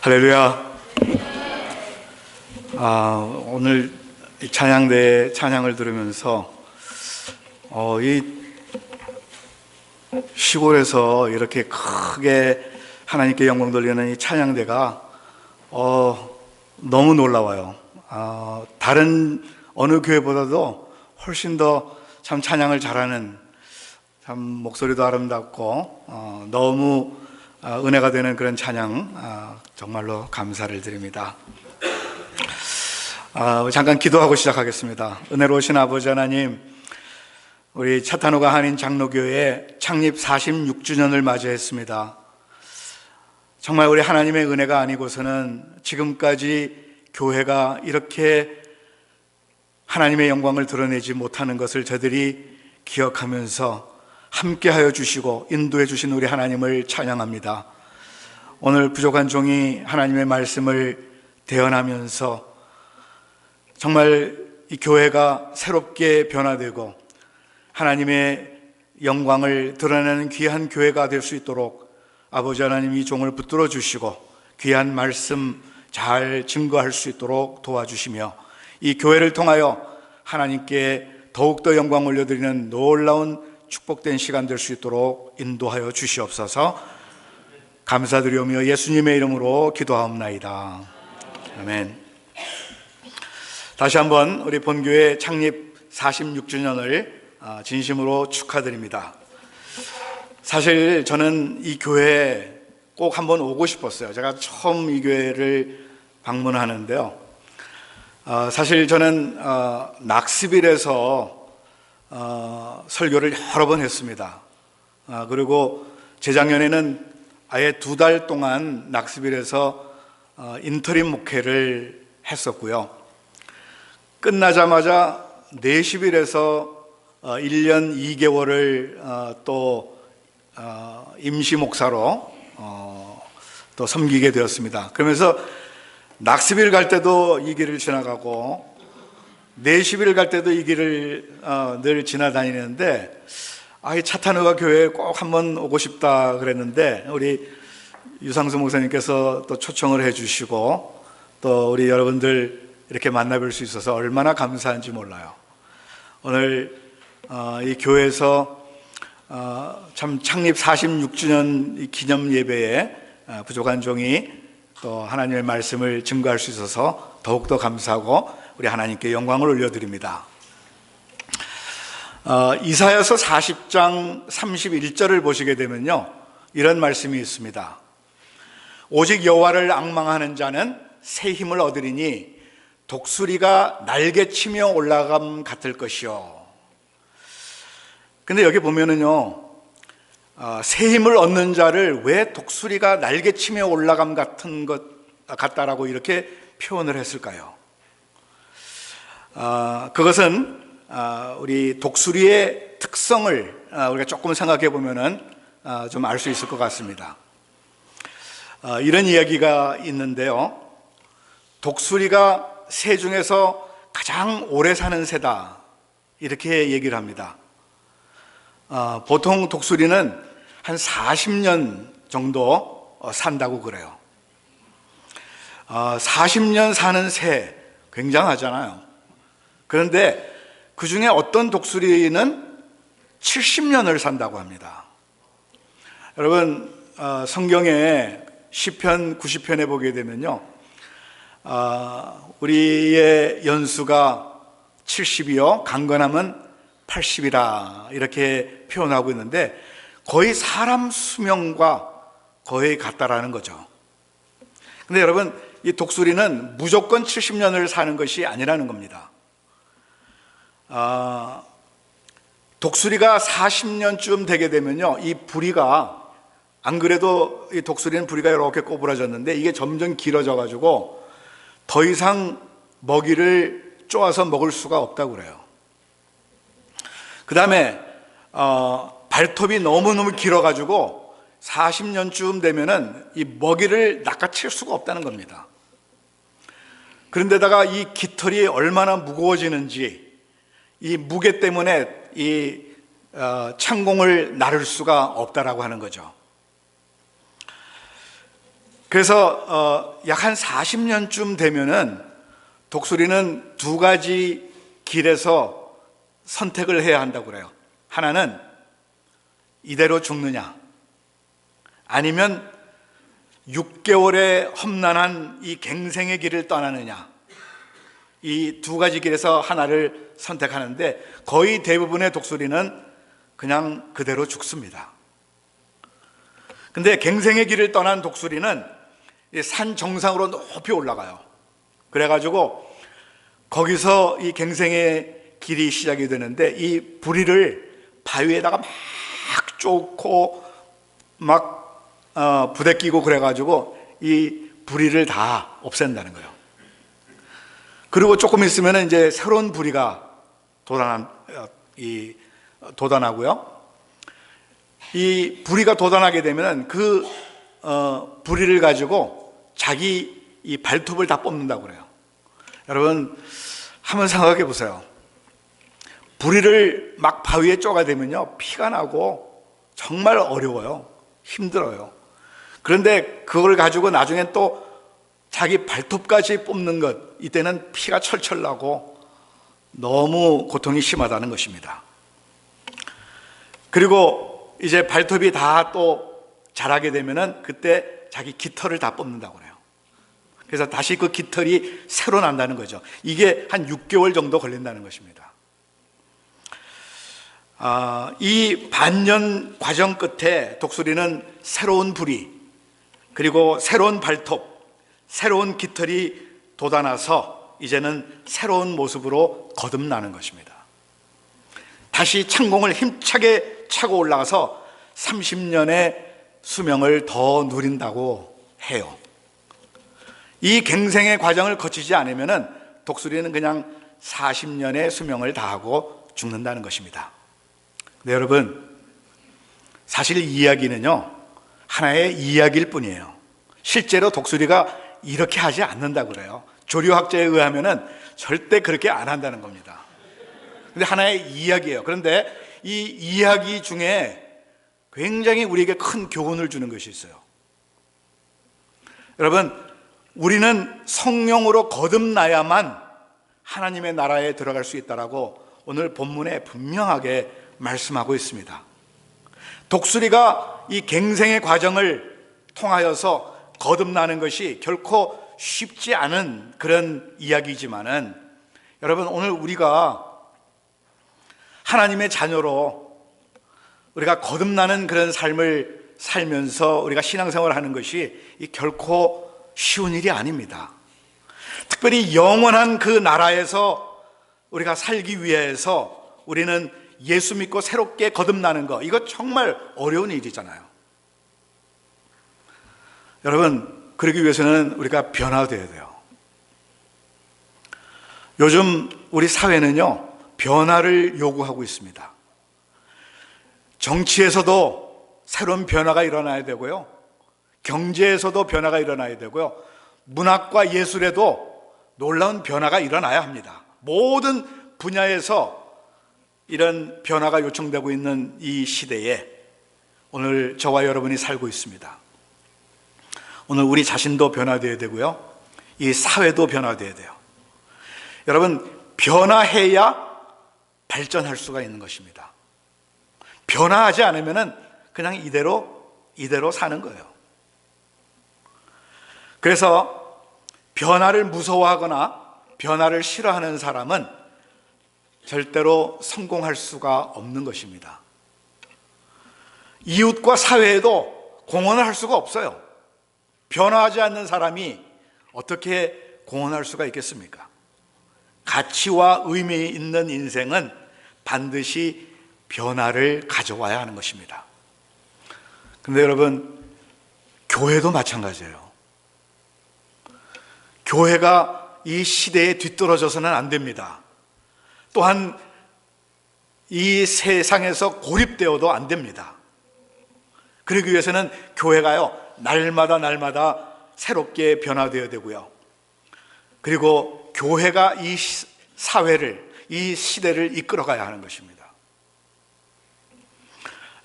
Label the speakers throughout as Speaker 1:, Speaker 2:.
Speaker 1: 할렐루야. 오늘 찬양대 찬양을 들으면서 이 시골에서 이렇게 크게 하나님께 영광 돌리는 이 찬양대가 너무 놀라워요. 다른 어느 교회보다도 훨씬 더 참 찬양을 잘하는, 참 목소리도 아름답고 너무 은혜가 되는 그런 찬양, 정말로 감사를 드립니다. 잠깐 기도하고 시작하겠습니다. 은혜로우신 아버지 하나님, 우리 차탄호가 한인 장로교회 창립 46주년을 맞이했습니다. 정말 우리 하나님의 은혜가 아니고서는 지금까지 교회가 이렇게 하나님의 영광을 드러내지 못하는 것을 저들이 기억하면서 함께하여 주시고 인도해 주신 우리 하나님을 찬양합니다. 오늘 부족한 종이 하나님의 말씀을 대언하면서 정말 이 교회가 새롭게 변화되고 하나님의 영광을 드러내는 귀한 교회가 될 수 있도록 아버지 하나님 이 종을 붙들어 주시고 귀한 말씀 잘 증거할 수 있도록 도와주시며 이 교회를 통하여 하나님께 더욱더 영광 올려드리는 놀라운 축복된 시간 될 수 있도록 인도하여 주시옵소서. 감사드리오며 예수님의 이름으로 기도하옵나이다. 아멘. 다시 한번 우리 본교회 창립 46주년을 진심으로 축하드립니다. 사실 저는 이 교회에 꼭 한번 오고 싶었어요. 제가 처음 이 교회를 방문하는데요, 사실 저는 낙스빌에서 설교를 여러 번 했습니다. 그리고 재작년에는 아예 2달 동안 낙스빌에서 인터림 목회를 했었고요. 끝나자마자 네시빌에서 1년 2개월을 또 임시 목사로 또 섬기게 되었습니다. 그러면서 낙스빌 갈 때도 이 길을 지나가고 네시빌 갈 때도 이 길을 늘 지나다니는데 이 차탄호가 교회에 꼭 한번 오고 싶다 그랬는데 우리 유상수 목사님께서 또 초청을 해주시고 또 우리 여러분들 이렇게 만나뵐 수 있어서 얼마나 감사한지 몰라요. 오늘 이 교회에서 참 창립 46주년 기념 예배에 부족한 종이 또 하나님의 말씀을 증거할 수 있어서 더욱더 감사하고 우리 하나님께 영광을 올려드립니다. 이사야서 40장 31절을 보시게 되면요, 이런 말씀이 있습니다. 오직 여호와를 앙망하는 자는 새 힘을 얻으리니 독수리가 날개치며 올라감 같을 것이요. 근데 여기 보면은요, 새 힘을 얻는 자를 왜 독수리가 날개치며 올라감 같은 것 같다라고 이렇게 표현을 했을까요? 그것은 우리 독수리의 특성을 우리가 조금 생각해 보면은 좀 알 수 있을 것 같습니다. 이런 이야기가 있는데요, 독수리가 새 중에서 가장 오래 사는 새다 이렇게 얘기를 합니다. 보통 독수리는 한 40년 정도 산다고 그래요. 40년 사는 새 굉장하잖아요. 그런데 그 중에 어떤 독수리는 70년을 산다고 합니다. 여러분, 성경에 시편 90편에 보게 되면요, 우리의 연수가 70이요 강건함은 80이라 이렇게 표현하고 있는데 거의 사람 수명과 거의 같다라는 거죠. 근데 여러분, 이 독수리는 무조건 70년을 사는 것이 아니라는 겁니다. 독수리가 40년쯤 되게 되면요, 이 부리가, 안 그래도 이 독수리는 부리가 이렇게 꼬부라졌는데 이게 점점 길어져 가지고 더 이상 먹이를 쪼아서 먹을 수가 없다고 그래요. 그 다음에 발톱이 너무너무 길어가지고 40년쯤 되면은 이 먹이를 낚아챌 수가 없다는 겁니다. 그런데다가 이 깃털이 얼마나 무거워지는지 이 무게 때문에 이 창공을 나를 수가 없다라고 하는 거죠. 그래서 약 한 40년쯤 되면은 독수리는 두 가지 길에서 선택을 해야 한다고 그래요. 하나는 이대로 죽느냐, 아니면 6개월의 험난한 이 갱생의 길을 떠나느냐, 이 두 가지 길에서 하나를 선택하는데 거의 대부분의 독수리는 그냥 그대로 죽습니다. 근데 갱생의 길을 떠난 독수리는 산 정상으로 높이 올라가요. 그래가지고 거기서 이 갱생의 길이 시작이 되는데 이 부리를 바위에다가 막 쫓고 막 부대끼고 그래가지고 이 부리를 다 없앤다는 거예요. 그리고 조금 있으면 이제 새로운 부리가 돋아나고요. 이 부리가 돋아나게 되면 그 부리를 가지고 자기 이 발톱을 다 뽑는다고 그래요. 여러분 한번 생각해 보세요. 부리를 막 바위에 쪼가대면요 피가 나고 정말 어려워요. 힘들어요. 그런데 그걸 가지고 나중에 또 자기 발톱까지 뽑는 것, 이때는 피가 철철 나고 너무 고통이 심하다는 것입니다. 그리고 이제 발톱이 다 또 자라게 되면은 그때 자기 깃털을 다 뽑는다고 그래요. 그래서 다시 그 깃털이 새로 난다는 거죠. 이게 한 6개월 정도 걸린다는 것입니다. 이 반년 과정 끝에 독수리는 새로운 부리, 그리고 새로운 발톱, 새로운 깃털이 돋아나서 이제는 새로운 모습으로 거듭나는 것입니다. 다시 창공을 힘차게 차고 올라가서 30년의 수명을 더 누린다고 해요. 이 갱생의 과정을 거치지 않으면 독수리는 그냥 40년의 수명을 다하고 죽는다는 것입니다. 네, 여러분, 사실 이야기는요 하나의 이야기일 뿐이에요. 실제로 독수리가 이렇게 하지 않는다고 그래요. 조류학자에 의하면은 절대 그렇게 안 한다는 겁니다. 근데 하나의 이야기예요. 그런데 이 이야기 중에 굉장히 우리에게 큰 교훈을 주는 것이 있어요. 여러분, 우리는 성령으로 거듭나야만 하나님의 나라에 들어갈 수 있다라고 오늘 본문에 분명하게 말씀하고 있습니다. 독수리가 이 갱생의 과정을 통하여서 거듭나는 것이 결코 쉽지 않은 그런 이야기지만은, 여러분, 오늘 우리가 하나님의 자녀로 우리가 거듭나는 그런 삶을 살면서 우리가 신앙생활을 하는 것이 결코 쉬운 일이 아닙니다. 특별히 영원한 그 나라에서 우리가 살기 위해서 우리는 예수 믿고 새롭게 거듭나는 거, 이거 정말 어려운 일이잖아요. 여러분, 그러기 위해서는 우리가 변화되어야 돼요. 요즘 우리 사회는요 변화를 요구하고 있습니다. 정치에서도 새로운 변화가 일어나야 되고요, 경제에서도 변화가 일어나야 되고요, 문학과 예술에도 놀라운 변화가 일어나야 합니다. 모든 분야에서 이런 변화가 요청되고 있는 이 시대에 오늘 저와 여러분이 살고 있습니다. 오늘 우리 자신도 변화되어야 되고요, 이 사회도 변화되어야 돼요. 여러분, 변화해야 발전할 수가 있는 것입니다. 변화하지 않으면 그냥 이대로 사는 거예요. 그래서 변화를 무서워하거나 변화를 싫어하는 사람은 절대로 성공할 수가 없는 것입니다. 이웃과 사회에도 공헌을 할 수가 없어요. 변화하지 않는 사람이 어떻게 공헌할 수가 있겠습니까? 가치와 의미 있는 인생은 반드시 변화를 가져와야 하는 것입니다. 그런데 여러분, 교회도 마찬가지예요. 교회가 이 시대에 뒤떨어져서는 안 됩니다. 또한 이 세상에서 고립되어도 안 됩니다. 그러기 위해서는 교회가요 날마다 새롭게 변화되어야 되고요, 그리고 교회가 이 사회를, 이 시대를 이끌어가야 하는 것입니다.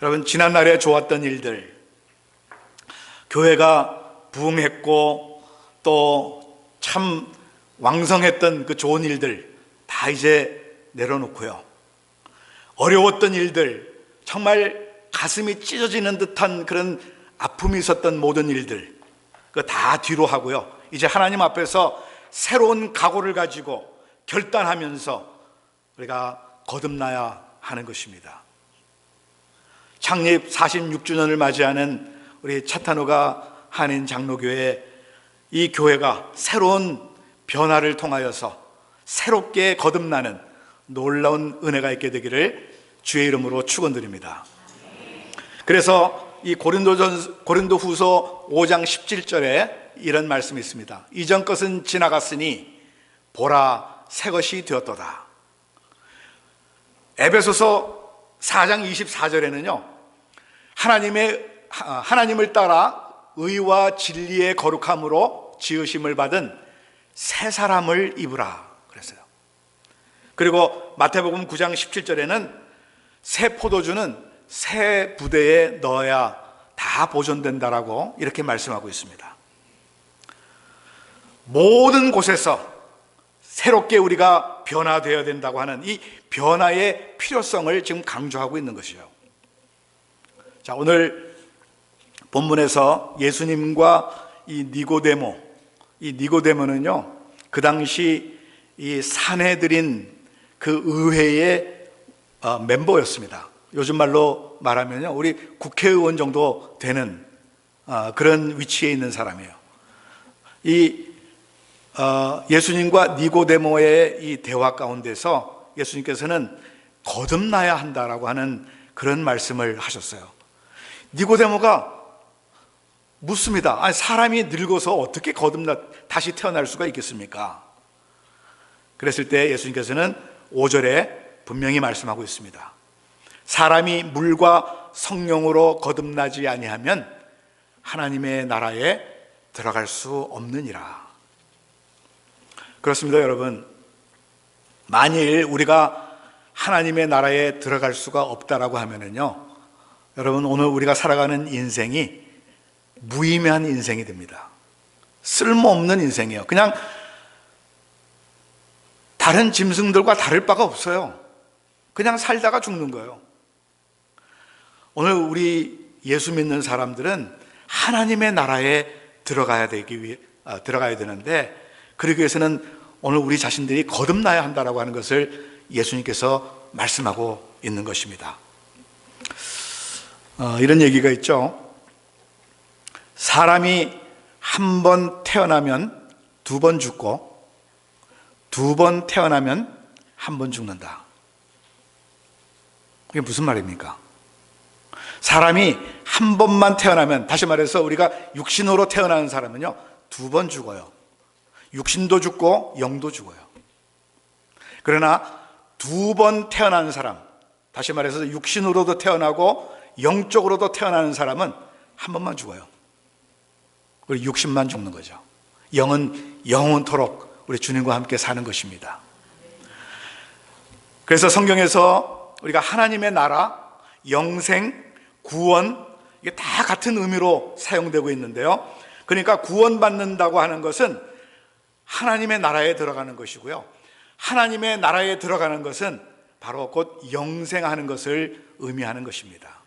Speaker 1: 여러분, 지난날에 좋았던 일들, 교회가 부흥했고 또 참 왕성했던 그 좋은 일들 다 이제 내려놓고요, 어려웠던 일들, 정말 가슴이 찢어지는 듯한 그런 아픔이 있었던 모든 일들, 그거 다 뒤로 하고요, 이제 하나님 앞에서 새로운 각오를 가지고 결단하면서 우리가 거듭나야 하는 것입니다. 창립 46주년을 맞이하는 우리 차탄호가 한인 장로교회, 이 교회가 새로운 변화를 통하여서 새롭게 거듭나는 놀라운 은혜가 있게 되기를 주의 이름으로 축원드립니다. 그래서 이 고린도후서 5장 17절에 이런 말씀이 있습니다. 이전 것은 지나갔으니 보라 새 것이 되었도다. 에베소서 4장 24절에는요, 하나님을 따라 의와 진리의 거룩함으로 지으심을 받은 새 사람을 입으라 그랬어요. 그리고 마태복음 9장 17절에는 새 포도주는 새 부대에 넣어야 다 보존된다라고 이렇게 말씀하고 있습니다. 모든 곳에서 새롭게 우리가 변화되어야 된다고 하는 이 변화의 필요성을 지금 강조하고 있는 것이죠. 자, 오늘 본문에서 예수님과 이 니고데모는요, 그 당시 이 산헤드린 그 의회의 멤버였습니다. 요즘 말로 말하면요, 우리 국회의원 정도 되는 그런 위치에 있는 사람이에요. 이 예수님과 니고데모의 이 대화 가운데서 예수님께서는 거듭나야 한다라고 하는 그런 말씀을 하셨어요. 니고데모가 묻습니다. 아니, 사람이 늙어서 어떻게 다시 태어날 수가 있겠습니까? 그랬을 때 예수님께서는 5절에 분명히 말씀하고 있습니다. 사람이 물과 성령으로 거듭나지 아니하면 하나님의 나라에 들어갈 수 없느니라. 그렇습니다, 여러분. 만일 우리가 하나님의 나라에 들어갈 수가 없다라고 하면은요, 여러분, 오늘 우리가 살아가는 인생이 무의미한 인생이 됩니다. 쓸모없는 인생이에요. 그냥 다른 짐승들과 다를 바가 없어요. 그냥 살다가 죽는 거예요. 오늘 우리 예수 믿는 사람들은 하나님의 나라에 들어가야 되는데, 그러기 위해서는 오늘 우리 자신들이 거듭나야 한다라고 하는 것을 예수님께서 말씀하고 있는 것입니다. 이런 얘기가 있죠. 사람이 한 번 태어나면 두 번 죽고, 두 번 태어나면 한 번 죽는다. 그게 무슨 말입니까? 사람이 한 번만 태어나면, 다시 말해서 우리가 육신으로 태어나는 사람은요, 두 번 죽어요. 육신도 죽고 영도 죽어요. 그러나 두 번 태어나는 사람, 다시 말해서 육신으로도 태어나고 영적으로도 태어나는 사람은 한 번만 죽어요. 우리 육신만 죽는 거죠. 영은 영원토록 우리 주님과 함께 사는 것입니다. 그래서 성경에서 우리가 하나님의 나라, 영생, 구원, 이게 다 같은 의미로 사용되고 있는데요. 그러니까 구원받는다고 하는 것은 하나님의 나라에 들어가는 것이고요, 하나님의 나라에 들어가는 것은 바로 곧 영생하는 것을 의미하는 것입니다.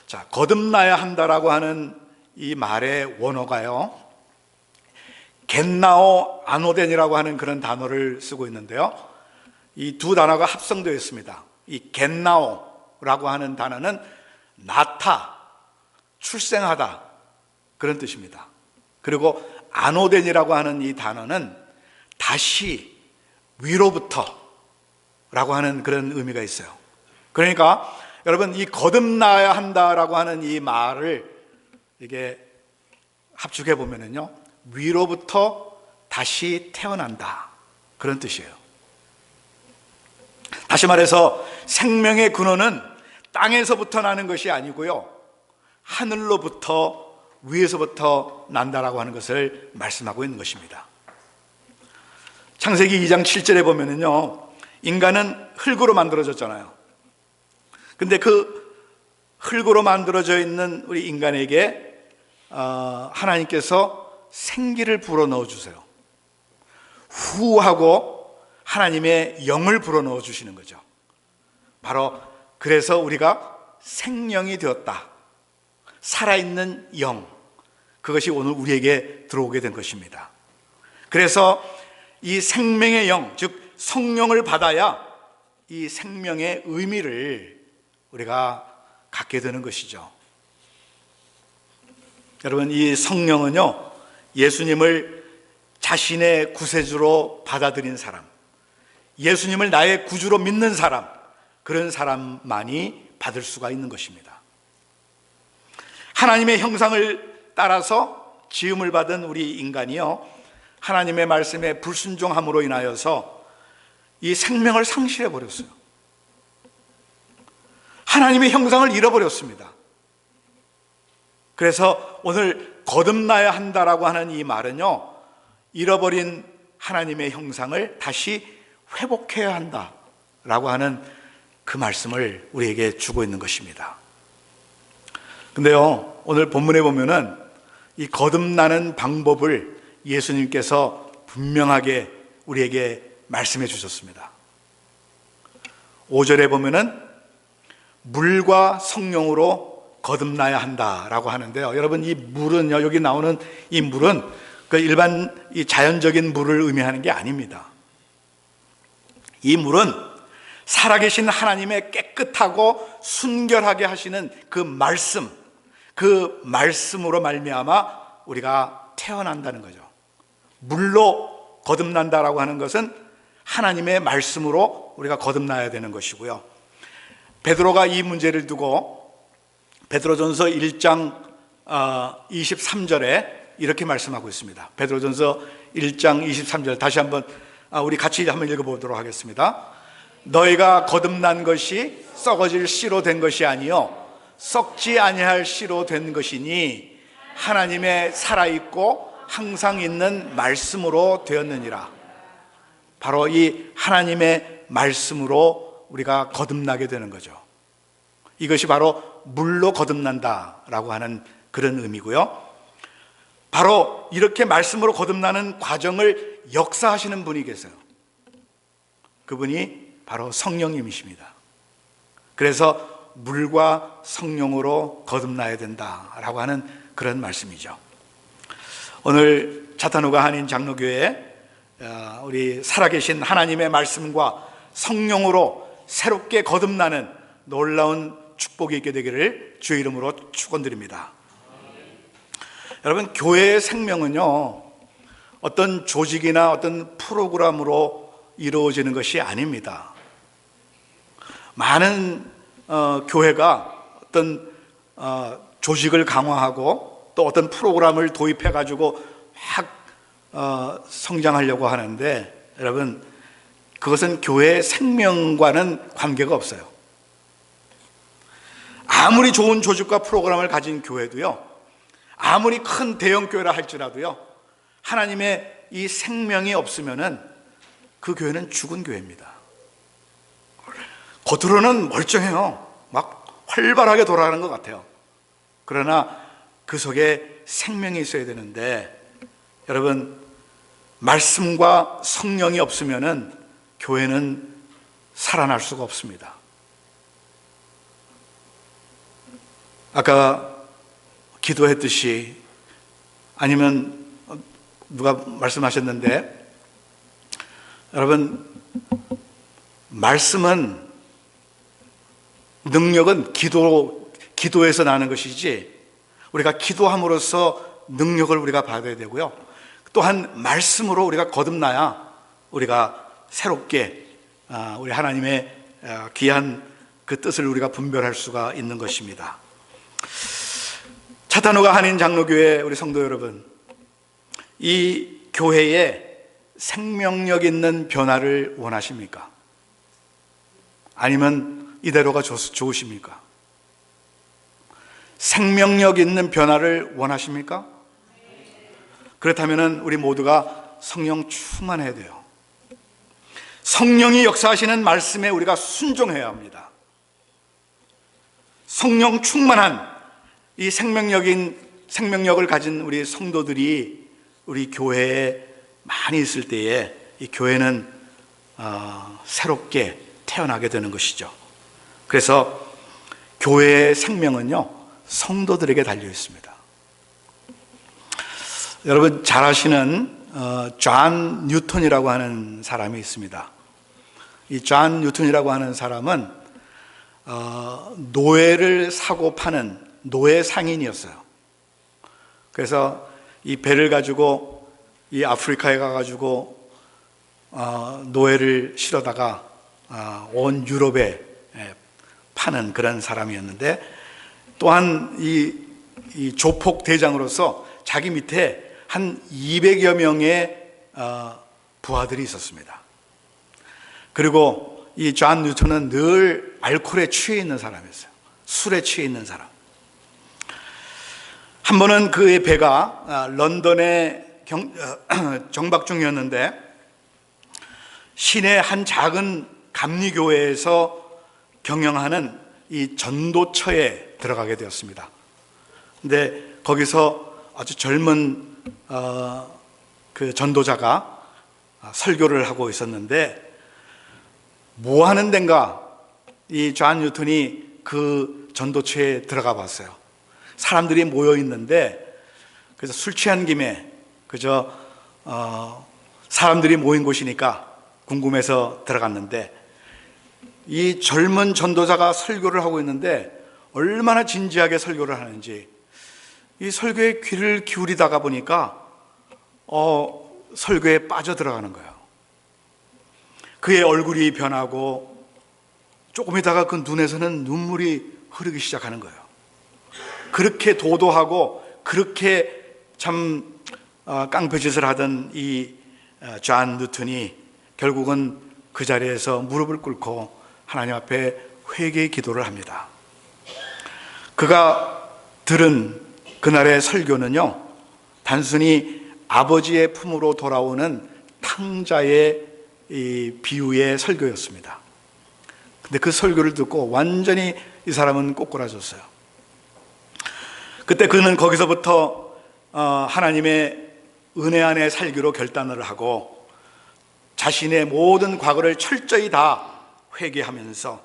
Speaker 1: 자, 거듭나야 한다라고 하는 이 말의 원어가요, 겟나오 아노덴이라고 하는 그런 단어를 쓰고 있는데요, 이 두 단어가 합성되어 있습니다. 이 겟나오라고 하는 단어는 낳다, 출생하다, 그런 뜻입니다. 그리고 아노덴이라고 하는 이 단어는 다시, 위로부터 라고 하는 그런 의미가 있어요. 그러니까 여러분, 이 거듭나야 한다라고 하는 이 말을 이게 합축해 보면은요, 위로부터 다시 태어난다, 그런 뜻이에요. 다시 말해서 생명의 근원은 땅에서부터 나는 것이 아니고요, 하늘로부터, 위에서부터 난다라고 하는 것을 말씀하고 있는 것입니다. 창세기 2장 7절에 보면은요, 인간은 흙으로 만들어졌잖아요. 근데 그 흙으로 만들어져 있는 우리 인간에게 하나님께서 생기를 불어넣어 주세요. 후하고 하나님의 영을 불어넣어 주시는 거죠. 바로 그래서 우리가 생명이 되었다. 살아있는 영, 그것이 오늘 우리에게 들어오게 된 것입니다. 그래서 이 생명의 영, 즉 성령을 받아야 이 생명의 의미를 우리가 갖게 되는 것이죠. 여러분, 이 성령은요, 예수님을 자신의 구세주로 받아들인 사람, 예수님을 나의 구주로 믿는 사람, 그런 사람만이 받을 수가 있는 것입니다. 하나님의 형상을 따라서 지음을 받은 우리 인간이요, 하나님의 말씀에 불순종함으로 인하여서 이 생명을 상실해 버렸어요. 하나님의 형상을 잃어버렸습니다. 그래서 오늘 거듭나야 한다라고 하는 이 말은요, 잃어버린 하나님의 형상을 다시 회복해야 한다라고 하는 그 말씀을 우리에게 주고 있는 것입니다. 근데요, 오늘 본문에 보면은 이 거듭나는 방법을 예수님께서 분명하게 우리에게 말씀해 주셨습니다. 5절에 보면은 물과 성령으로 거듭나야 한다라고 하는데요. 여러분, 이 물은요, 여기 나오는 이 물은 그 일반 이 자연적인 물을 의미하는 게 아닙니다. 이 물은 살아계신 하나님의 깨끗하고 순결하게 하시는 그 말씀, 그 말씀으로 말미암아 우리가 태어난다는 거죠. 물로 거듭난다라고 하는 것은 하나님의 말씀으로 우리가 거듭나야 되는 것이고요. 베드로가 이 문제를 두고 베드로전서 1장 23절에 이렇게 말씀하고 있습니다. 베드로전서 1장 23절 다시 한번 우리 같이 한번 읽어보도록 하겠습니다. 너희가 거듭난 것이 썩어질 씨로 된 것이 아니요 썩지 아니할 씨로 된 것이니 하나님의 살아있고 항상 있는 말씀으로 되었느니라. 바로 이 하나님의 말씀으로 우리가 거듭나게 되는 거죠. 이것이 바로 물로 거듭난다라고 하는 그런 의미고요. 바로 이렇게 말씀으로 거듭나는 과정을 역사하시는 분이 계세요. 그분이 바로 성령님이십니다. 그래서 물과 성령으로 거듭나야 된다라고 하는 그런 말씀이죠. 오늘 차타누가 한인 장로교회에 우리 살아계신 하나님의 말씀과 성령으로 새롭게 거듭나는 놀라운 축복이 있게 되기를 주의 이름으로 축원드립니다. 여러분, 교회의 생명은요, 어떤 조직이나 어떤 프로그램으로 이루어지는 것이 아닙니다. 많은 교회가 어떤 조직을 강화하고 또 어떤 프로그램을 도입해 가지고 확 성장하려고 하는데, 여러분, 그것은 교회의 생명과는 관계가 없어요. 아무리 좋은 조직과 프로그램을 가진 교회도요, 아무리 큰 대형 교회라 할지라도요, 하나님의 이 생명이 없으면은 그 교회는 죽은 교회입니다. 겉으로는 멀쩡해요. 막 활발하게 돌아가는 것 같아요. 그러나 그 속에 생명이 있어야 되는데, 여러분, 말씀과 성령이 없으면은 교회는 살아날 수가 없습니다. 아까 기도했듯이, 아니면 누가 말씀하셨는데, 여러분, 말씀은, 능력은 기도에서 나는 것이지, 우리가 기도함으로써 능력을 우리가 받아야 되고요. 또한 말씀으로 우리가 거듭나야 우리가 새롭게 우리 하나님의 귀한 그 뜻을 우리가 분별할 수가 있는 것입니다. 차타누가 한인 장로교회 우리 성도 여러분, 이 교회에 생명력 있는 변화를 원하십니까? 아니면 이대로가 좋으십니까? 생명력 있는 변화를 원하십니까? 그렇다면 우리 모두가 성령 충만해야 돼요. 성령이 역사하시는 말씀에 우리가 순종해야 합니다. 성령 충만한 이 생명력인 생명력을 가진 우리 성도들이 우리 교회에 많이 있을 때에 이 교회는 새롭게 태어나게 되는 것이죠. 그래서 교회의 생명은요, 성도들에게 달려 있습니다. 여러분 잘 아시는 존 뉴턴이라고 하는 사람이 있습니다. 이 존 뉴턴이라고 하는 사람은 노예를 사고 파는 노예 상인이었어요. 그래서 이 배를 가지고 이 아프리카에 가가지고 노예를 실어다가 온 유럽에 파는 그런 사람이었는데, 또한 이 조폭 대장으로서 자기 밑에 한 200여 명의 부하들이 있었습니다. 그리고 이 존 뉴턴은 늘 알코올에 취해 있는 사람이었어요. 술에 취해 있는 사람. 한 번은 그의 배가 런던에 정박 중이었는데 시내 한 작은 감리교회에서 경영하는 이 전도처에 들어가게 되었습니다. 근데 거기서 아주 젊은 그 전도자가 설교를 하고 있었는데, 뭐 하는 데인가 이 존 뉴턴이 그 전도처에 들어가 봤어요. 사람들이 모여 있는데, 그래서 술 취한 김에 그저 사람들이 모인 곳이니까 궁금해서 들어갔는데, 이 젊은 전도자가 설교를 하고 있는데 얼마나 진지하게 설교를 하는지, 이 설교에 귀를 기울이다가 보니까 설교에 빠져들어가는 거예요. 그의 얼굴이 변하고 조금 있다가 그 눈에서는 눈물이 흐르기 시작하는 거예요. 그렇게 도도하고 그렇게 참 깡패짓을 하던 이 존 뉴턴이 결국은 그 자리에서 무릎을 꿇고 하나님 앞에 회개의 기도를 합니다. 그가 들은 그날의 설교는요, 단순히 아버지의 품으로 돌아오는 탕자의 이 비유의 설교였습니다. 근데 그 설교를 듣고 완전히 이 사람은 꼬꾸라졌어요. 그때 그는 거기서부터 하나님의 은혜 안에 살기로 결단을 하고 자신의 모든 과거를 철저히 다 회개하면서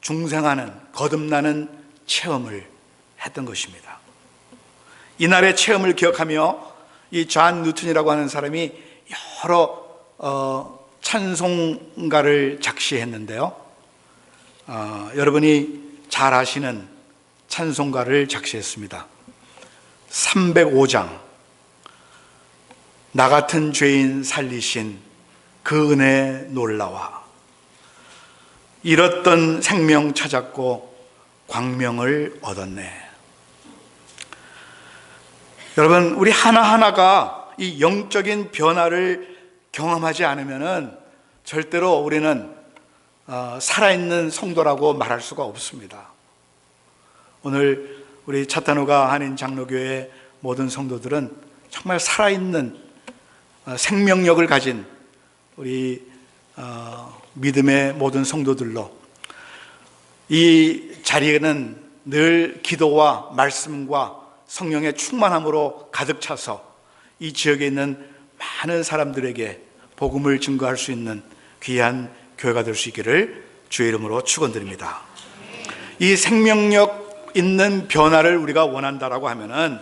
Speaker 1: 중생하는, 거듭나는 체험을 했던 것입니다. 이날의 체험을 기억하며 이 존 뉴턴이라고 하는 사람이 여러 찬송가를 작시했는데요, 여러분이 잘 아시는 찬송가를 작시했습니다. 305장, 나 같은 죄인 살리신 그 은혜 놀라와, 잃었던 생명 찾았고 광명을 얻었네. 여러분, 우리 하나하나가 이 영적인 변화를 경험하지 않으면은 절대로 우리는 살아있는 성도라고 말할 수가 없습니다. 오늘 우리 차탄호가 한인 장로교회 모든 성도들은 정말 살아있는 생명력을 가진 우리 믿음의 모든 성도들로 이 자리에는 늘 기도와 말씀과 성령의 충만함으로 가득 차서 이 지역에 있는 많은 사람들에게 복음을 증거할 수 있는 귀한 교회가 될 수 있기를 주의 이름으로 축원드립니다. 이 생명력 있는 변화를 우리가 원한다라고 하면은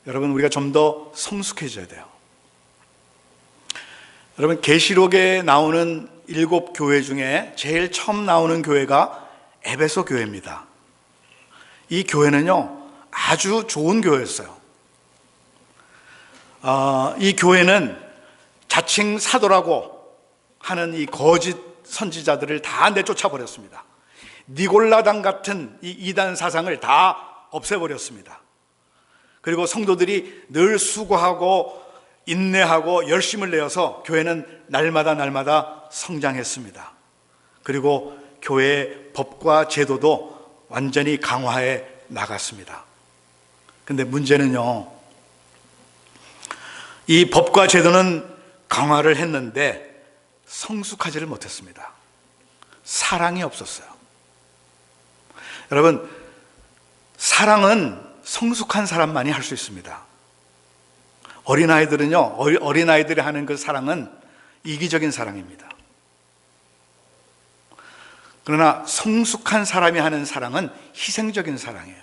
Speaker 1: 여러분, 우리가 좀 더 성숙해져야 돼요. 여러분, 계시록에 나오는 7교회 중에 제일 처음 나오는 교회가 에베소 교회입니다. 이 교회는요, 아주 좋은 교회였어요. 이 교회는 자칭 사도라고 하는 이 거짓 선지자들을 다 내쫓아 버렸습니다. 니골라당 같은 이 이단 사상을 다 없애버렸습니다. 그리고 성도들이 늘 수고하고 인내하고 열심을 내어서 교회는 날마다 성장했습니다. 그리고 교회의 법과 제도도 완전히 강화해 나갔습니다. 근데 문제는요, 이 법과 제도는 강화를 했는데 성숙하지를 못했습니다. 사랑이 없었어요. 여러분, 사랑은 성숙한 사람만이 할 수 있습니다. 어린아이들은요, 어린아이들이 하는 그 사랑은 이기적인 사랑입니다. 그러나 성숙한 사람이 하는 사랑은 희생적인 사랑이에요.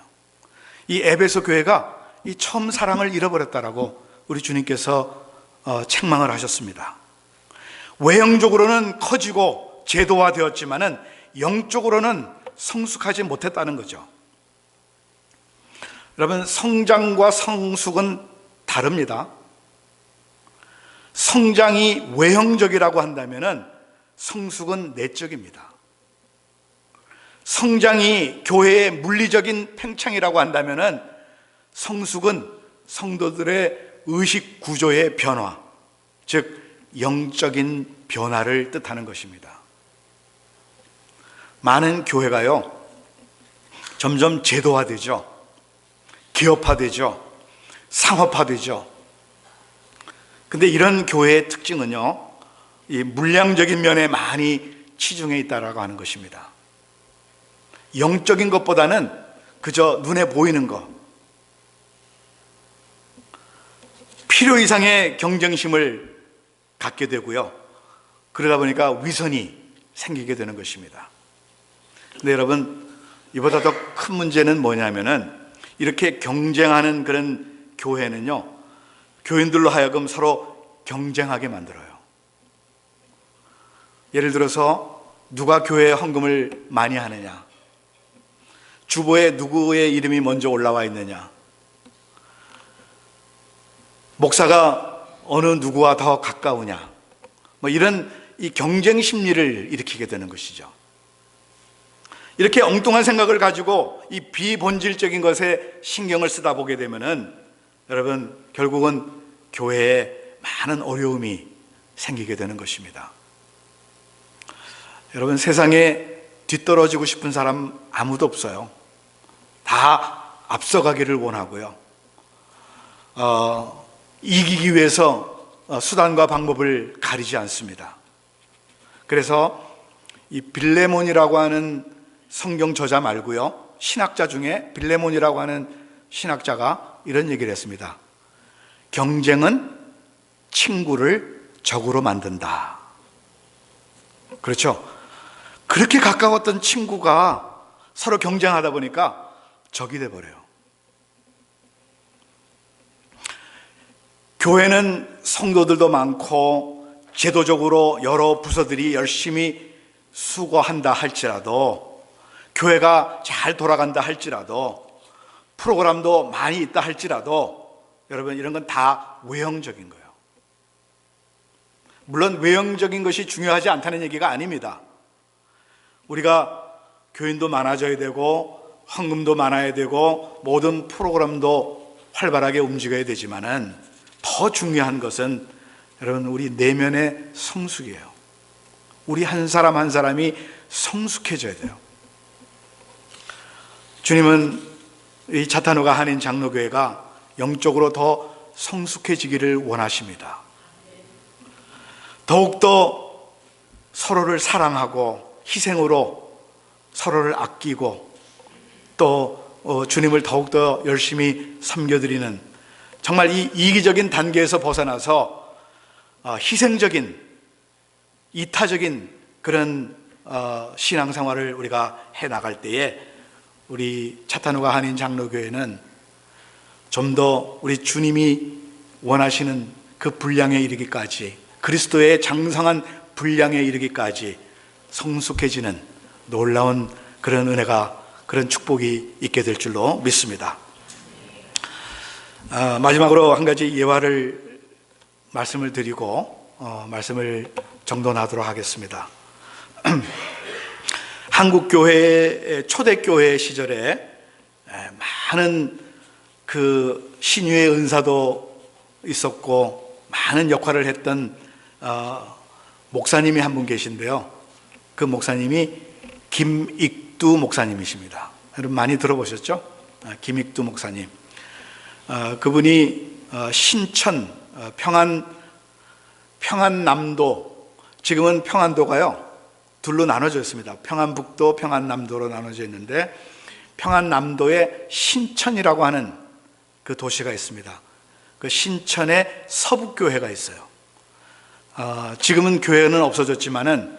Speaker 1: 이 에베소 교회가 이 처음 사랑을 잃어버렸다라고 우리 주님께서 책망을 하셨습니다. 외형적으로는 커지고 제도화되었지만은 영적으로는 성숙하지 못했다는 거죠. 여러분, 성장과 성숙은 다릅니다. 성장이 외형적이라고 한다면은 성숙은 내적입니다. 성장이 교회의 물리적인 팽창이라고 한다면은 성숙은 성도들의 의식 구조의 변화, 즉 영적인 변화를 뜻하는 것입니다. 많은 교회가요, 점점 제도화되죠. 기업화되죠. 상업화되죠. 근데 이런 교회의 특징은요, 이 물량적인 면에 많이 치중해 있다라고 하는 것입니다. 영적인 것보다는 그저 눈에 보이는 것, 필요 이상의 경쟁심을 갖게 되고요. 그러다 보니까 위선이 생기게 되는 것입니다. 근데 여러분, 이보다 더 큰 문제는 뭐냐면은 이렇게 경쟁하는 그런 교회는요, 교인들로 하여금 서로 경쟁하게 만들어요. 예를 들어서 누가 교회에 헌금을 많이 하느냐, 주보에 누구의 이름이 먼저 올라와 있느냐, 목사가 어느 누구와 더 가까우냐, 이런 이 경쟁 심리를 일으키게 되는 것이죠. 이렇게 엉뚱한 생각을 가지고 이 비본질적인 것에 신경을 쓰다 보게 되면은 여러분, 결국은 교회에 많은 어려움이 생기게 되는 것입니다. 여러분, 세상에 뒤떨어지고 싶은 사람 아무도 없어요. 다 앞서가기를 원하고요. 이기기 위해서 수단과 방법을 가리지 않습니다. 그래서 이 빌레몬이라고 하는 성경 저자 말고요, 신학자 중에 빌레몬이라고 하는 신학자가 이런 얘기를 했습니다. 경쟁은 친구를 적으로 만든다. 그렇죠? 그렇게 가까웠던 친구가 서로 경쟁하다 보니까 적이 돼버려요. 교회는 성도들도 많고 제도적으로 여러 부서들이 열심히 수고한다 할지라도, 교회가 잘 돌아간다 할지라도, 프로그램도 많이 있다 할지라도, 여러분, 이런 건 다 외형적인 거예요. 물론 외형적인 것이 중요하지 않다는 얘기가 아닙니다. 우리가 교인도 많아져야 되고 헌금도 많아야 되고 모든 프로그램도 활발하게 움직여야 되지만은 더 중요한 것은 여러분, 우리 내면의 성숙이에요. 우리 한 사람 한 사람이 성숙해져야 돼요. 주님은 이 차타누가 한인 장로교회가 영적으로 더 성숙해지기를 원하십니다. 더욱더 서로를 사랑하고 희생으로 서로를 아끼고 또 주님을 더욱더 열심히 섬겨드리는, 정말 이 이기적인 단계에서 벗어나서 희생적인, 이타적인 그런 신앙생활을 우리가 해나갈 때에 우리 차타누가 한인 장로교회는 좀 더 우리 주님이 원하시는 그 분량에 이르기까지, 그리스도의 장성한 분량에 이르기까지 성숙해지는 놀라운 그런 은혜가, 그런 축복이 있게 될 줄로 믿습니다. 마지막으로 한 가지 예화를 말씀을 드리고 말씀을 정돈하도록 하겠습니다. 한국교회의 초대교회 시절에 많은 그 신유의 은사도 있었고 많은 역할을 했던 목사님이 한 분 계신데요. 그 목사님이 김익두 목사님이십니다. 여러분 많이 들어보셨죠? 김익두 목사님. 그분이 신천, 평안남도, 지금은 평안도가요 둘로 나눠져 있습니다. 평안북도, 평안남도로 나눠져 있는데, 평안남도에 신천이라고 하는 그 도시가 있습니다. 그 신천에 서북교회가 있어요. 지금은 교회는 없어졌지만은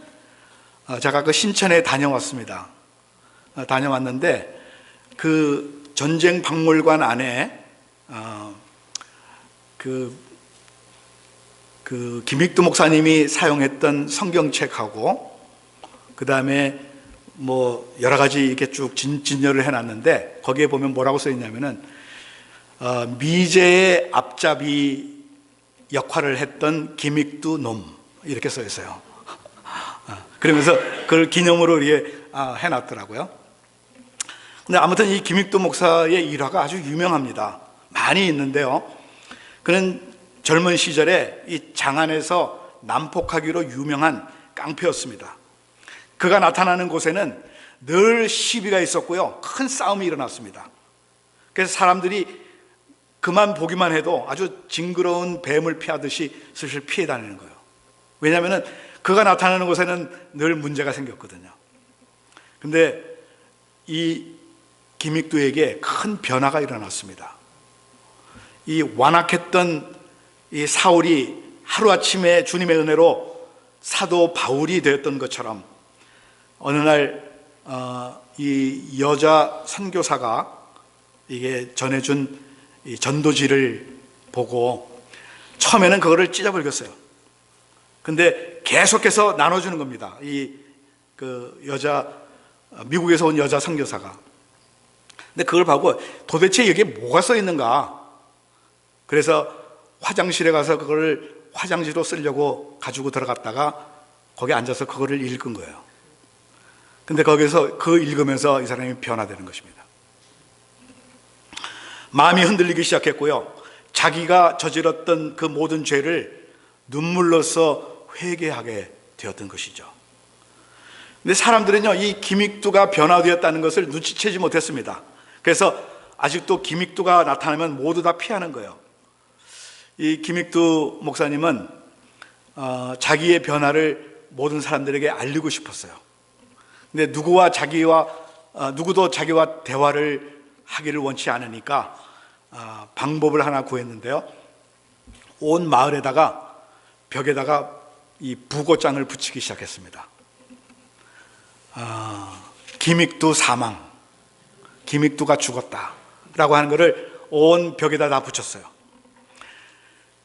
Speaker 1: 제가 그 신천에 다녀왔습니다. 다녀왔는데 그 전쟁 박물관 안에 그 김익두 목사님이 사용했던 성경책하고 그 다음에 뭐 여러 가지 이렇게 쭉 진열을 해놨는데 거기에 보면 뭐라고 써 있냐면은 미제의 앞잡이 역할을 했던 김익두 놈 이렇게 써 있어요. 그러면서 그걸 기념으로 이렇게 해놨더라고요. 근데 아무튼 이 김익두 목사의 일화가 아주 유명합니다. 많이 있는데요. 그는 젊은 시절에 이 장안에서 난폭하기로 유명한 깡패였습니다. 그가 나타나는 곳에는 늘 시비가 있었고요. 큰 싸움이 일어났습니다. 그래서 사람들이 그만 보기만 해도 아주 징그러운 뱀을 피하듯이 슬슬 피해 다니는 거예요. 왜냐하면 그가 나타나는 곳에는 늘 문제가 생겼거든요. 근데 이 김익두에게 큰 변화가 일어났습니다. 이 완악했던 이 사울이 하루아침에 주님의 은혜로 사도 바울이 되었던 것처럼 어느 날 이 여자 선교사가 이게 전해준 이 전도지를 보고 처음에는 그거를 찢어버렸어요. 근데 계속해서 나눠주는 겁니다. 그 여자 미국에서 온 여자 선교사가. 근데 그걸 보고 도대체 여기에 뭐가 써 있는가? 그래서 화장실에 가서 그걸 화장지로 쓰려고 가지고 들어갔다가 거기 앉아서 그거를 읽은 거예요. 근데 거기서 그 읽으면서 이 사람이 변화되는 것입니다. 마음이 흔들리기 시작했고요. 자기가 저질렀던 그 모든 죄를 눈물로써 회개하게 되었던 것이죠. 근데 사람들은요, 이 김익두가 변화되었다는 것을 눈치채지 못했습니다. 그래서 아직도 김익두가 나타나면 모두 다 피하는 거예요. 이 김익두 목사님은 자기의 변화를 모든 사람들에게 알리고 싶었어요. 근데 누구도 자기와 대화를 하기를 원치 않으니까 방법을 하나 구했는데요. 온 마을에다가 벽에다가 이 부고장을 붙이기 시작했습니다. 김익두 사망, 김익두가 죽었다라고 하는 것을 온 벽에다 다 붙였어요.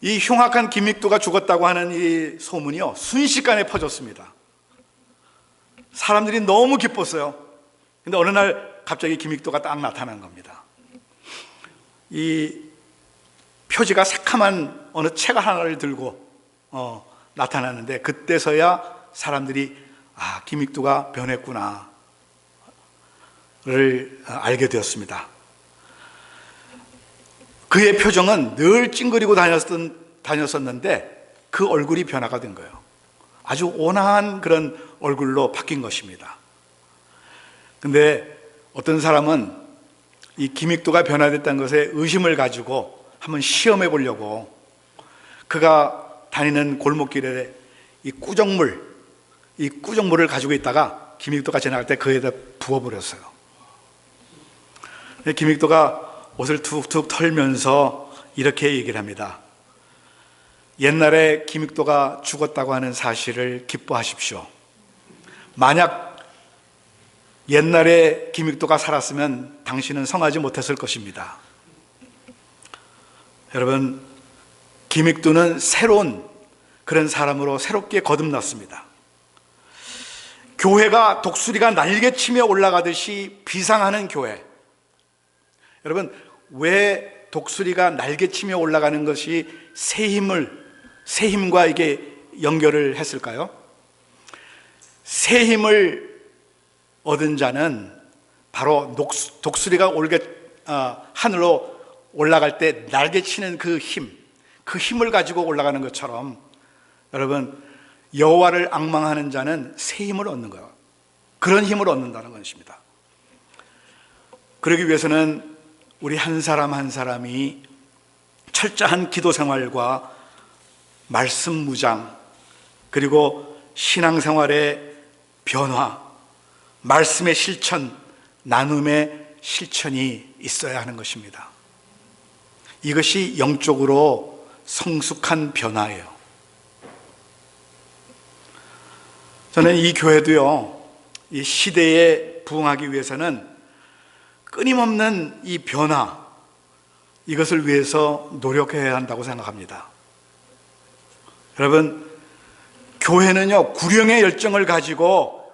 Speaker 1: 이 흉악한 김익두가 죽었다고 하는 이 소문이요, 순식간에 퍼졌습니다. 사람들이 너무 기뻤어요. 근데 어느 날 갑자기 김익두가 딱 나타난 겁니다. 이 표지가 새카만 어느 책 하나를 들고 나타났는데 그때서야 사람들이 김익두가 변했구나를 알게 되었습니다. 그의 표정은 늘 찡그리고 다녔었는데 그 얼굴이 변화가 된 거예요. 아주 온화한 그런 얼굴로 바뀐 것입니다. 근데 어떤 사람은 이 김익두가 변화됐다는 것에 의심을 가지고 한번 시험해 보려고 그가 다니는 골목길에 이 꾸정물을 가지고 있다가 김익두가 지나갈 때 그에다 부어버렸어요. 김익두가 옷을 툭툭 털면서 이렇게 얘기를 합니다. 옛날에 김익두가 죽었다고 하는 사실을 기뻐하십시오. 만약 옛날에 김익두가 살았으면 당신은 성하지 못했을 것입니다. 여러분, 김익두는 새로운 그런 사람으로 새롭게 거듭났습니다. 교회가 독수리가 날개치며 올라가듯이 비상하는 교회. 여러분, 왜 독수리가 날개치며 올라가는 것이 새 힘과 이게 연결을 했을까요? 새 힘을 얻은 자는 바로 독수리가 하늘로 올라갈 때 날개치는 그 힘을 가지고 올라가는 것처럼 여러분, 여호와를 앙망하는 자는 새 힘을 얻는 거예요. 그런 힘을 얻는다는 것입니다. 그러기 위해서는 우리 한 사람 한 사람이 철저한 기도 생활과 말씀 무장, 그리고 신앙생활의 변화, 말씀의 실천, 나눔의 실천이 있어야 하는 것입니다. 이것이 영적으로 성숙한 변화예요. 저는 이 교회도요, 이 시대에 부응하기 위해서는 끊임없는 이 변화, 이것을 위해서 노력해야 한다고 생각합니다. 여러분, 교회는요, 구령의 열정을 가지고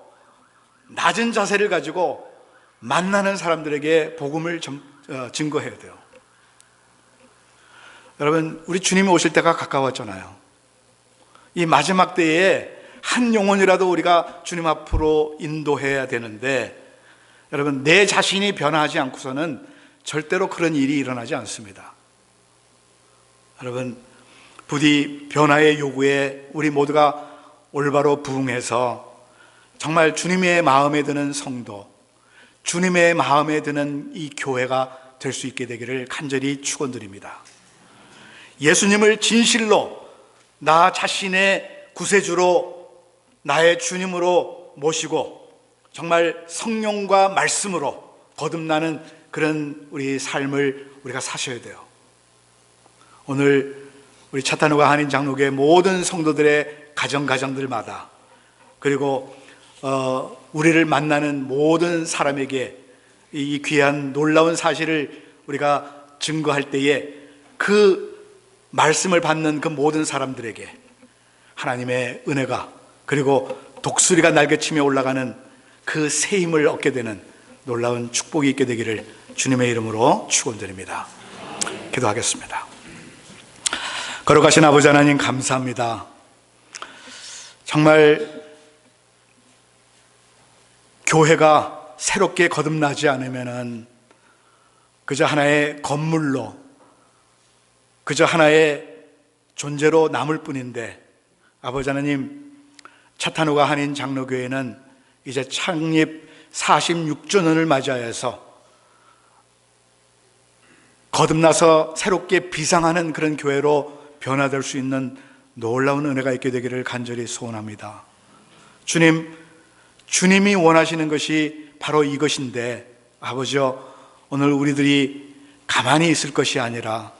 Speaker 1: 낮은 자세를 가지고 만나는 사람들에게 복음을 증거해야 돼요. 여러분, 우리 주님이 오실 때가 가까웠잖아요. 이 마지막 때에 한 영혼이라도 우리가 주님 앞으로 인도해야 되는데, 여러분, 내 자신이 변화하지 않고서는 절대로 그런 일이 일어나지 않습니다. 여러분, 부디 변화의 요구에 우리 모두가 올바로 부응해서 정말 주님의 마음에 드는 성도, 주님의 마음에 드는 이 교회가 될 수 있게 되기를 간절히 축원드립니다. 예수님을 진실로 나 자신의 구세주로, 나의 주님으로 모시고 정말 성령과 말씀으로 거듭나는 그런 우리 삶을 우리가 사셔야 돼요. 오늘 우리 차타누가 한인 장로교회 모든 성도들의 가정들마다, 그리고 우리를 만나는 모든 사람에게 이 귀한 놀라운 사실을 우리가 증거할 때에 그 말씀을 받는 그 모든 사람들에게 하나님의 은혜가, 그리고 독수리가 날개치며 올라가는 그 새 힘을 얻게 되는 놀라운 축복이 있게 되기를 주님의 이름으로 축원드립니다. 기도하겠습니다. 거룩하신 아버지 하나님, 감사합니다. 정말 교회가 새롭게 거듭나지 않으면은 그저 하나의 건물로, 그저 하나의 존재로 남을 뿐인데, 아버지 하나님, 차타누가 한인 장로교회는 이제 창립 46주년을 맞이하여서 거듭나서 새롭게 비상하는 그런 교회로 변화될 수 있는 놀라운 은혜가 있게 되기를 간절히 소원합니다. 주님, 주님이 원하시는 것이 바로 이것인데, 아버지여, 오늘 우리들이 가만히 있을 것이 아니라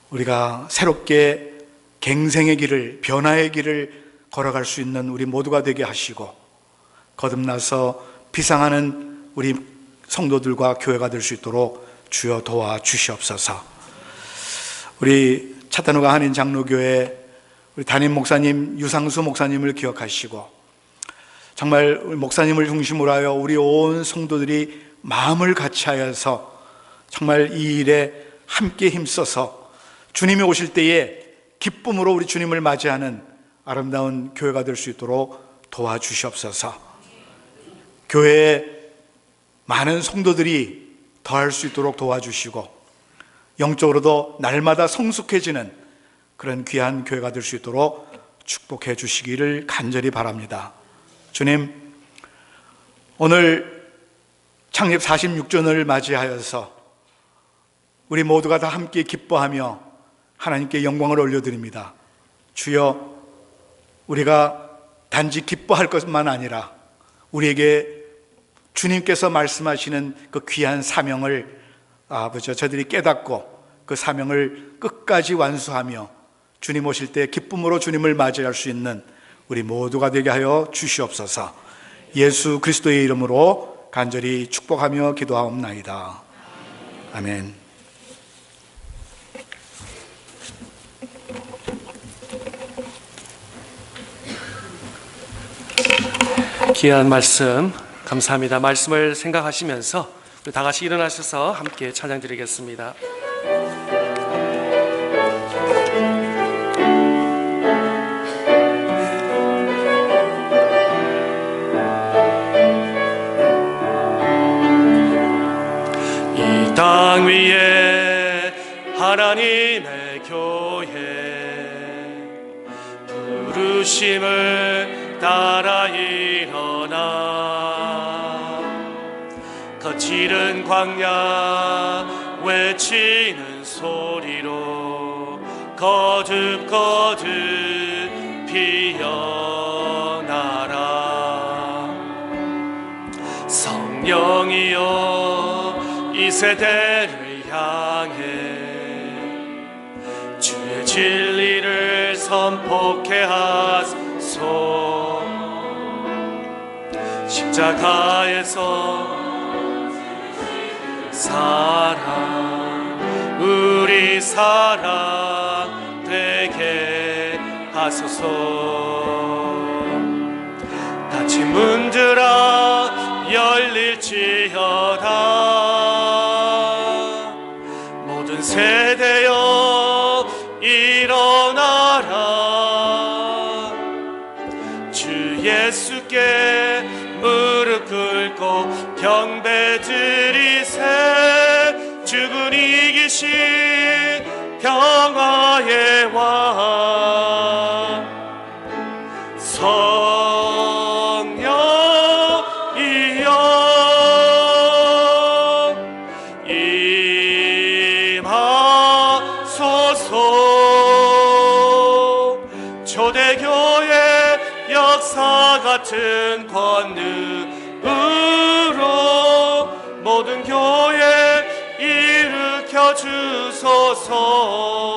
Speaker 1: 우리가 새롭게 갱생의 길을, 변화의 길을 걸어갈 수 있는 우리 모두가 되게 하시고, 거듭나서 비상하는 우리 성도들과 교회가 될 수 있도록 주여 도와주시옵소서. 우리 차타누가 한인 장로교회 우리 담임 목사님 유상수 목사님을 기억하시고, 정말 목사님을 중심으로 하여 우리 온 성도들이 마음을 같이하여서 정말 이 일에 함께 힘써서 주님이 오실 때에 기쁨으로 우리 주님을 맞이하는 아름다운 교회가 될 수 있도록 도와주시옵소서. 교회에 많은 성도들이 더할 수 있도록 도와주시고, 영적으로도 날마다 성숙해지는 그런 귀한 교회가 될 수 있도록 축복해 주시기를 간절히 바랍니다. 주님, 오늘 창립 46주년을 맞이하여서 우리 모두가 다 함께 기뻐하며 하나님께 영광을 올려드립니다. 주여, 우리가 단지 기뻐할 것만 아니라 우리에게 주님께서 말씀하시는 그 귀한 사명을 아버지 저들이 깨닫고 그 사명을 끝까지 완수하며 주님 오실 때 기쁨으로 주님을 맞이할 수 있는 우리 모두가 되게 하여 주시옵소서. 예수 그리스도의 이름으로 간절히 축복하며 기도하옵나이다. 아멘.
Speaker 2: 귀한 말씀 감사합니다. 말씀을 생각하시면서 우리 다 같이 일어나셔서 함께 찬양 드리겠습니다. 이 땅 위에 하나님의 교회 부르심을 따라 일어나 거칠은 광야 외치는 소리로 거듭거듭 피어나라. 성령이여 이 세대를 향해 주의 진리를 선포케 하소서. 십자가에서 사랑, 우리 사랑 되게 하소서. 닫힌 문들아 열릴지어다. 모든 세대여 일어나라. 주 예수께 무릎 꿇고 경배 드리세. 주군 이기신 평화의 왕 성령이여 임하소서. 초대교회 역사 같은 권능으로 모든 교회 일으켜 주소서.